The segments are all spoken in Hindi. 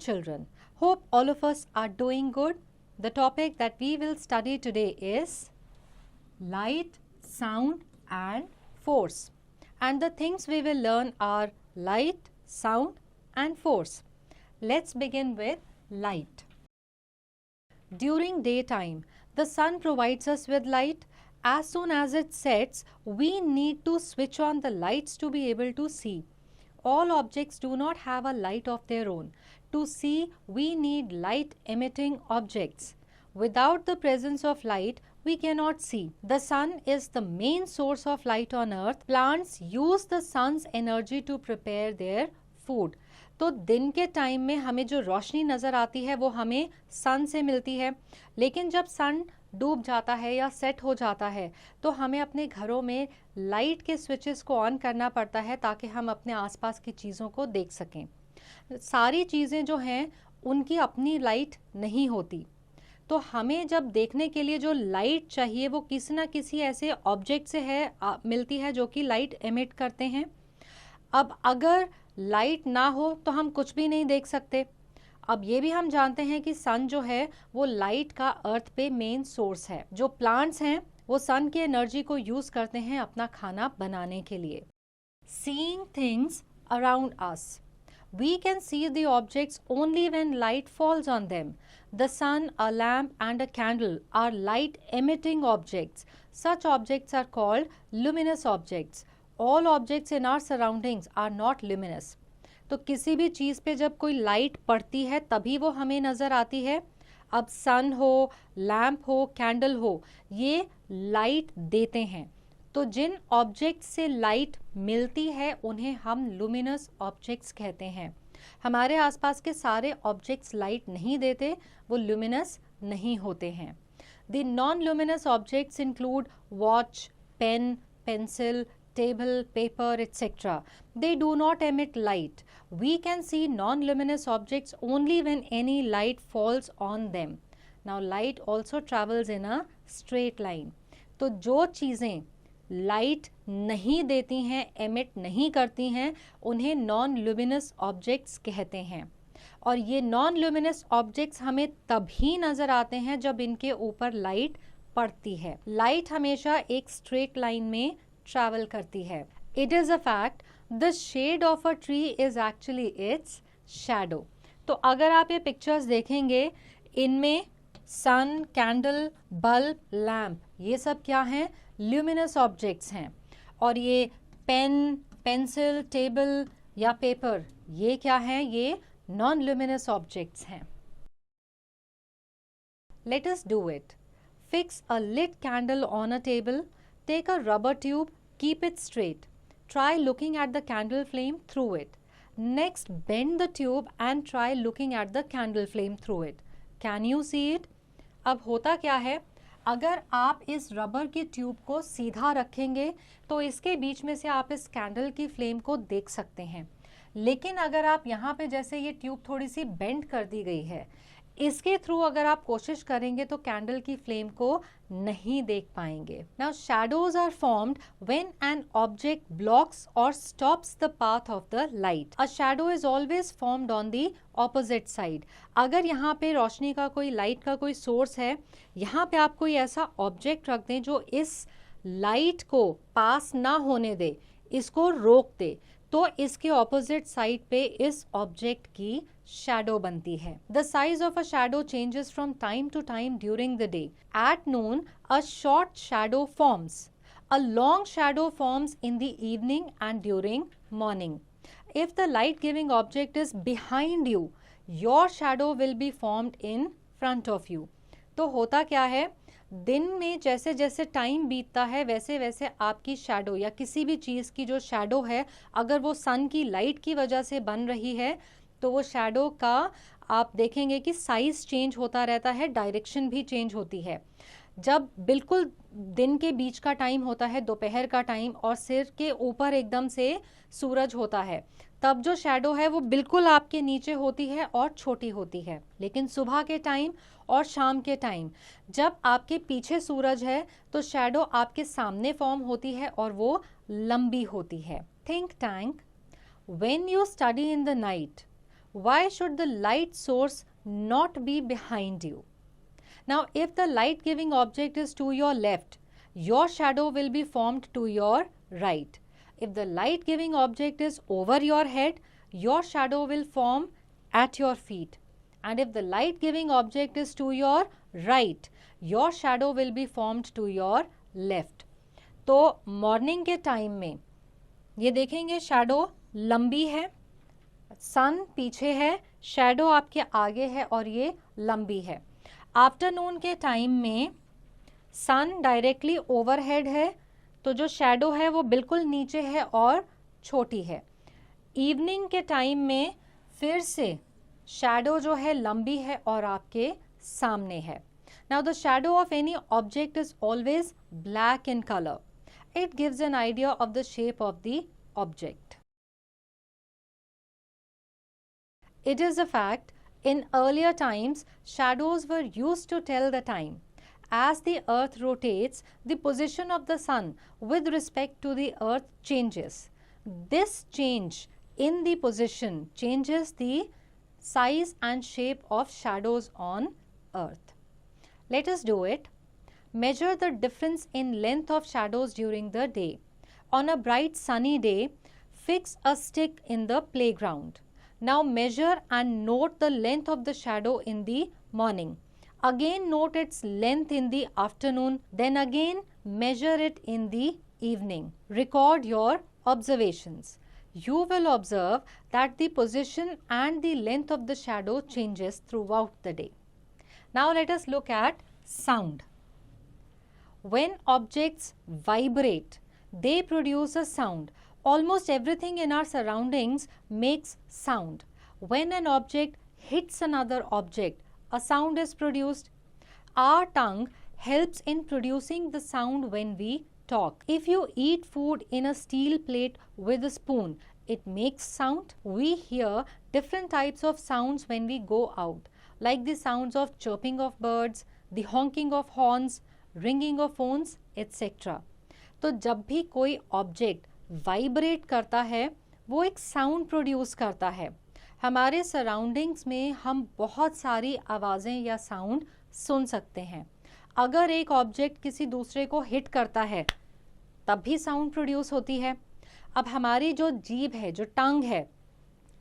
children, hope all of us are doing good. The topic that we will study today is light, sound and force. And the things we will learn are light, sound and force. Let's begin with light. During daytime, the sun provides us with light. As soon as it sets, we need to switch on the lights to be able to see. All objects do not have a light of their own. To see, we need light emitting objects. Without the presence of light, we cannot see. The sun is the main source of light on earth. Plants use the sun's energy to prepare their food. तो दिन के टाइम में हमें जो रोशनी नज़र आती है वो हमें सन से मिलती है, लेकिन जब सन डूब जाता है या सेट हो जाता है तो हमें अपने घरों में लाइट के स्विचेस को ऑन करना पड़ता है ताकि हम अपने आसपास की चीज़ों को देख सकें. सारी चीज़ें जो हैं उनकी अपनी लाइट नहीं होती, तो हमें जब देखने के लिए जो लाइट चाहिए वो किसी ना किसी ऐसे ऑब्जेक्ट से मिलती है जो कि लाइट एमिट करते हैं. अब अगर लाइट ना हो तो हम कुछ भी नहीं देख सकते. अब ये भी हम जानते हैं कि सन जो है वो लाइट का अर्थ पे मेन सोर्स है. जो प्लांट्स हैं वो सन की एनर्जी को यूज करते हैं अपना खाना बनाने के लिए. Seeing things around us. We can see the objects only when light falls on them. The sun, a lamp and a candle are light emitting objects. Such objects are called luminous objects. All objects in our surroundings are not luminous. तो किसी भी चीज़ पे जब कोई लाइट पड़ती है तभी वो हमें नज़र आती है. अब सन हो, लैम्प हो, कैंडल हो, ये लाइट देते हैं. तो जिन ऑब्जेक्ट से लाइट मिलती है उन्हें हम लुमिनस ऑब्जेक्ट्स कहते हैं. हमारे आसपास के सारे ऑब्जेक्ट्स लाइट नहीं देते, वो लुमिनस नहीं होते हैं. The non luminous objects include watch, pen, pencil, table, paper, etc. They do not emit light. We can see non-luminous objects only when any light falls on them. Now light also travels in a straight line. तो जो चीज़ें लाइट नहीं देती हैं, एमिट नहीं करती हैं, उन्हें नॉन लुमिनस ऑब्जेक्ट्स कहते हैं. और ये नॉन लुमिनस ऑब्जेक्ट्स हमें तभी नज़र आते हैं जब इनके ऊपर लाइट पड़ती है. लाइट हमेशा एक स्ट्रेट लाइन में ट्रैवल करती है. It is a fact the shade of a tree is actually its shadow. तो अगर आप ये पिक्चर्स देखेंगे, इनमें सन, कैंडल, बल्ब, लैम्प, ये सब क्या हैं? ल्यूमिनस ऑब्जेक्ट्स हैं. और ये पेन, पेंसिल, टेबल या पेपर, ये क्या हैं? ये नॉन ल्यूमिनस ऑब्जेक्ट्स हैं. Let us do it. Fix a lit candle on a table. Take a rubber tube, keep it straight. Try looking at the candle flame through it. Next, bend the tube and try looking at the candle flame through it. Can you see it? अब होता क्या है, अगर आप इस रबर की ट्यूब को सीधा रखेंगे तो इसके बीच में से आप इस कैंडल की फ्लेम को देख सकते हैं. लेकिन अगर आप यहाँ पे जैसे ये ट्यूब थोड़ी सी बेंड कर दी गई है, इसके थ्रू अगर आप कोशिश करेंगे तो कैंडल की फ्लेम को नहीं देख पाएंगे. Now shadows are formed when an object blocks और stops the path of the light. A shadow is always formed on the opposite side. अगर यहाँ पे रोशनी का कोई, लाइट का कोई सोर्स है, यहाँ पे आप कोई ऐसा ऑब्जेक्ट रख दें जो इस लाइट को पास ना होने दे, इसको रोक दे, तो इसके ऑपोजिट साइड पे इस ऑब्जेक्ट की शैडो बनती है. The size of a shadow changes from time to time during the day. At noon a short shadow forms. A long shadow forms in the evening and during morning. If the light giving object is behind you, your shadow will be formed in front of you. तो होता क्या है, दिन में जैसे जैसे टाइम बीतता है वैसे वैसे आपकी शैडो या किसी भी चीज़ की जो शैडो है, अगर वो सन की लाइट की वजह से बन रही है तो वो शैडो का आप देखेंगे कि साइज चेंज होता रहता है, डायरेक्शन भी चेंज होती है. जब बिल्कुल दिन के बीच का टाइम होता है, दोपहर का टाइम, और सिर के ऊपर एकदम से सूरज होता है, तब जो शैडो है वो बिल्कुल आपके नीचे होती है और छोटी होती है. लेकिन सुबह के टाइम और शाम के टाइम जब आपके पीछे सूरज है तो शैडो आपके सामने फॉर्म होती है और वो लंबी होती है. Think tank. When you study in the night, why should the light source not be behind you? Now, if the light giving object is to your left, your shadow will be formed to your right. If the light giving object is over your head, your shadow will form at your feet. And if the light giving object is to your right, your shadow will be formed to your left. तो मॉर्निंग के टाइम में ये देखेंगे शैडो लंबी है, सन पीछे है, शैडो आपके आगे है और ये लंबी है. आफ्टरनून के टाइम में सन डायरेक्टली ओवरहेड है, तो जो शैडो है वो बिल्कुल नीचे है और छोटी है. इवनिंग के टाइम में फिर से शैडो जो है लंबी है और आपके सामने है. Now the shadow of any object is always black in colour. It gives an idea of the shape of the object. It is a fact, in earlier times, shadows were used to tell the time. As the earth rotates, the position of the sun with respect to the earth changes. This change in the position changes the size and shape of shadows on earth. Let us do it. Measure the difference in length of shadows during the day. On a bright sunny day, fix a stick in the playground. Now measure and note the length of the shadow in the morning. Again note its length in the afternoon. Then again measure it in the evening. Record your observations. You will observe that the position and the length of the shadow changes throughout the day. Now let us look at sound. When objects vibrate, they produce a sound. Almost everything in our surroundings makes sound. When an object hits another object, a sound is produced. Our tongue helps in producing the sound when we talk. If you eat food in a steel plate with a spoon, it makes sound. We hear different types of sounds when we go out, like the sounds of chirping of birds, the honking of horns, ringing of phones, etc. तो जब भी कोई ऑब्जेक्ट वाइब्रेट करता है वो एक साउंड प्रोड्यूस करता है. हमारे सराउंडिंग्स में हम बहुत सारी आवाज़ें या साउंड सुन सकते हैं. अगर एक ऑब्जेक्ट किसी दूसरे को हिट करता है तब भी साउंड प्रोड्यूस होती है. अब हमारी जो जीभ है, जो टंग है,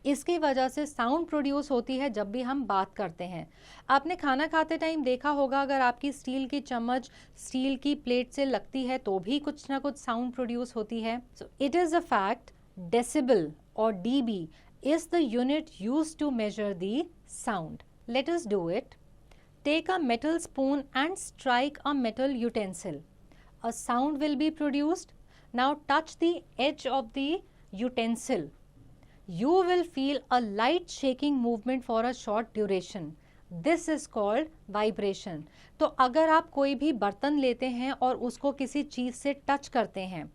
इसकी वजह से साउंड प्रोड्यूस होती है जब भी हम बात करते हैं. आपने खाना खाते टाइम देखा होगा, अगर आपकी स्टील की चम्मच स्टील की प्लेट से लगती है तो भी कुछ ना कुछ साउंड प्रोड्यूस होती है. So it is a fact, decibel और dB is the unit used to measure the sound. Let us do it. Take a metal spoon and strike a metal utensil. A sound will be produced. Now touch the edge of the utensil. You will feel a light shaking movement for a short duration. This is called vibration. तो अगर आप कोई भी बर्तन लेते हैं और उसको किसी चीज़ से टच करते हैं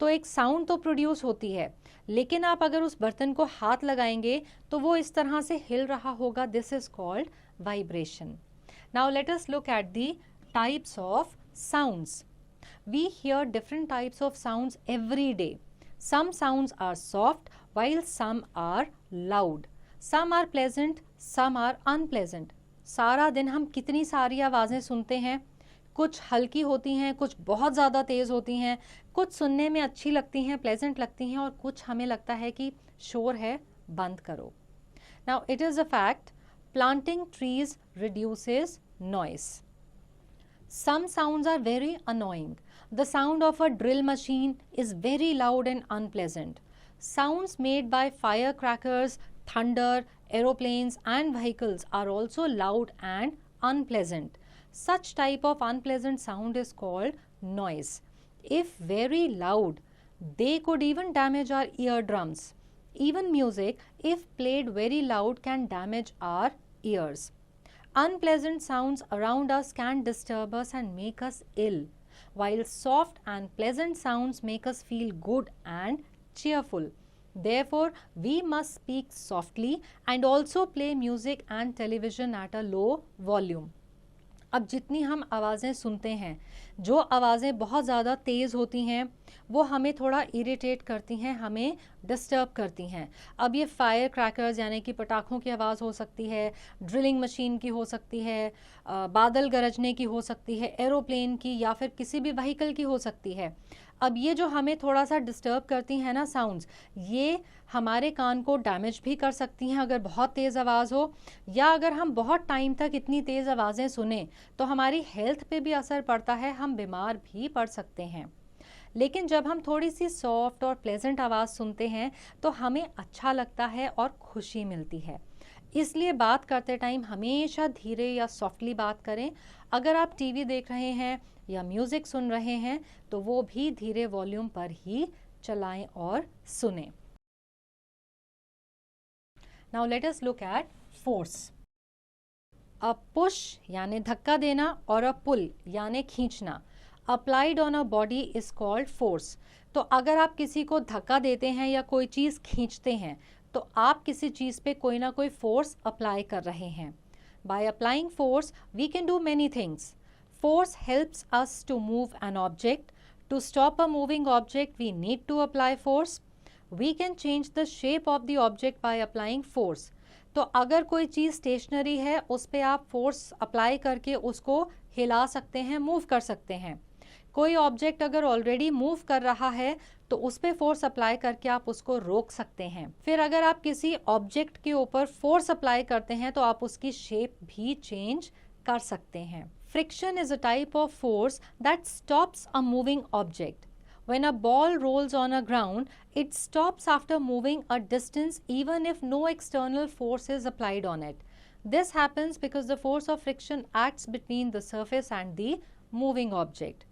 तो एक साउंड तो प्रोड्यूस होती है, लेकिन आप अगर उस बर्तन को हाथ लगाएंगे तो वो इस तरह से हिल रहा होगा. This is called vibration. Now let us look at the types of sounds. We hear different types of sounds every day. Some sounds are soft while some are loud. Some are pleasant, some are unpleasant. सारा दिन हम कितनी सारी आवाज़ें सुनते हैं. कुछ हल्की होती हैं, कुछ बहुत ज़्यादा तेज़ होती हैं, कुछ सुनने में अच्छी लगती हैं, प्लेजेंट लगती हैं, और कुछ हमें लगता है कि शोर है, बंद करो. Now it is a fact, planting trees reduces noise. Some sounds are very annoying. The sound of a drill machine is very loud and unpleasant. Sounds made by firecrackers, thunder, aeroplanes and vehicles are also loud and unpleasant. Such type of unpleasant sound is called noise. If very loud, they could even damage our eardrums. Even music, if played very loud, can damage our ears. Unpleasant sounds around us can disturb us and make us ill, while soft and pleasant sounds make us feel good and cheerful. Therefore, we must speak softly and also play music and television at a low volume. अब जितनी हम आवाज़ें सुनते हैं, जो आवाज़ें बहुत ज़्यादा तेज़ होती हैं वो हमें थोड़ा इरिटेट करती हैं, हमें डिस्टर्ब करती हैं। अब ये फायर क्रैकर्स यानी कि पटाखों की आवाज़ हो सकती है, ड्रिलिंग मशीन की हो सकती है, बादल गरजने की हो सकती है, एरोप्लेन की, या फिर किसी भी व्हीकल की हो सकती है। अब ये जो हमें थोड़ा सा डिस्टर्ब करती हैं ना साउंड्स, ये हमारे कान को डैमेज भी कर सकती हैं अगर बहुत तेज़ आवाज़ हो, या अगर हम बहुत टाइम तक इतनी तेज़ आवाज़ें सुने तो हमारी हेल्थ पे भी असर पड़ता है, हम बीमार भी पड़ सकते हैं। लेकिन जब हम थोड़ी सी सॉफ्ट और प्लेजेंट आवाज़ सुनते हैं तो हमें अच्छा लगता है और खुशी मिलती है। इसलिए बात करते टाइम हमेशा धीरे या सॉफ्टली बात करें। अगर आप टीवी देख रहे हैं या म्यूज़िक सुन रहे हैं तो वो भी धीरे वॉल्यूम पर ही चलाएं और सुनें। Now let us look eight force. A push यानी धक्का देना और अ पुल यानी खींचना applied on a body is called force. तो अगर आप किसी को धक्का देते हैं या कोई चीज़ खींचते हैं तो आप किसी चीज़ पे कोई ना कोई फोर्स अप्लाई कर रहे हैं। By applying force we can do many things. Force helps us to move an object. To stop a moving object we need to apply force. We can change the shape of the object by applying force. तो अगर कोई चीज़ स्टेशनरी है उस पर आप फोर्स अप्लाई करके उसको हिला सकते हैं, मूव कर सकते हैं। कोई ऑब्जेक्ट अगर ऑलरेडी मूव कर रहा है तो उस पर फोर्स अप्लाई करके आप उसको रोक सकते हैं। फिर अगर आप किसी ऑब्जेक्ट के ऊपर फोर्स अप्लाई करते हैं तो आप उसकी शेप भी चेंज कर सकते हैं। Friction is a type of force that stops a moving object. When a ball rolls on a ground, it stops after moving a distance even if no external force is applied on it. This happens because the force of friction acts between the surface and the moving object.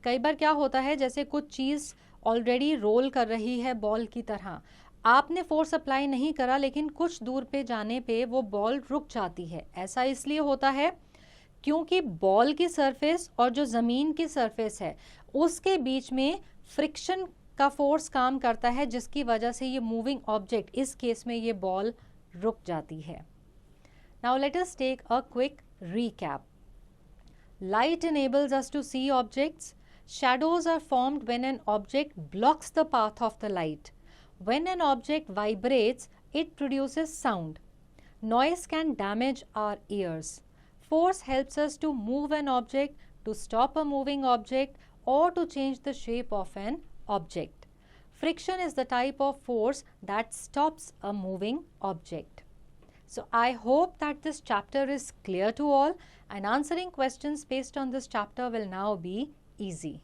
कई बार क्या होता है, जैसे कुछ चीज़ ऑलरेडी रोल कर रही है बॉल की तरह, आपने फोर्स अप्लाई नहीं करा लेकिन कुछ दूर पे जाने पे वो बॉल रुक जाती है। ऐसा इसलिए होता है क्योंकि बॉल की सरफेस और जो ज़मीन की सरफेस है उसके बीच में फ्रिक्शन का फोर्स काम करता है, जिसकी वजह से ये मूविंग ऑब्जेक्ट, इस केस में ये बॉल, रुक जाती है। Now let us take a quick recap. Light enables us to see objects. Shadows are formed when an object blocks the path of the light. When an object vibrates, it produces sound. Noise can damage our ears. Force helps us to move an object, to stop a moving object, or to change the shape of an object. Friction is the type of force that stops a moving object. So I hope that this chapter is clear to all, and answering questions based on this chapter will now be easy.